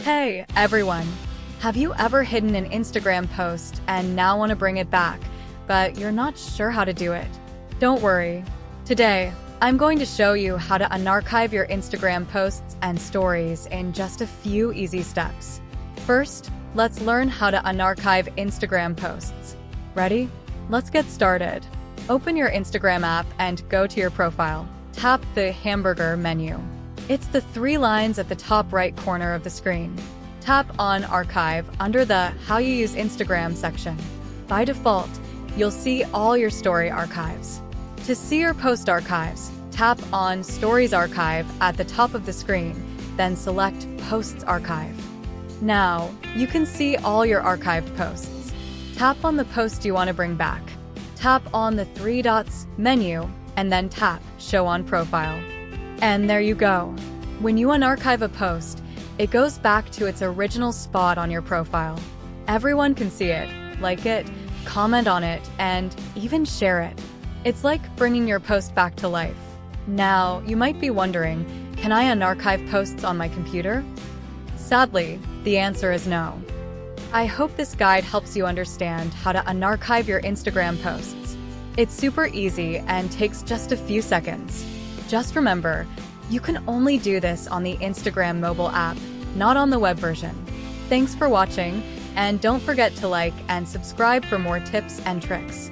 Hey, everyone! Have you ever hidden an Instagram post and now want to bring it back, but you're not sure how to do it? Don't worry. Today, I'm going to show you how to unarchive your Instagram posts and stories in just a few easy steps. First, let's learn how to unarchive Instagram posts. Ready? Let's get started. Open your Instagram app and go to your profile. Tap the hamburger menu. It's the three lines at the top right corner of the screen. Tap on Archive under the How You Use Instagram section. By default, you'll see all your story archives. To see your post archives, tap on Stories Archive at the top of the screen, then select Posts Archive. Now, you can see all your archived posts. Tap on the post you want to bring back. Tap on the three dots menu, and then tap Show on Profile. And there you go. When you unarchive a post, it goes back to its original spot on your profile. Everyone can see it, like it, comment on it, and even share it. It's like bringing your post back to life. Now, you might be wondering, can I unarchive posts on my computer? Sadly, the answer is no. I hope this guide helps you understand how to unarchive your Instagram posts. It's super easy and takes just a few seconds. Just remember, you can only do this on the Instagram mobile app, not on the web version. Thanks for watching, and don't forget to like and subscribe for more tips and tricks.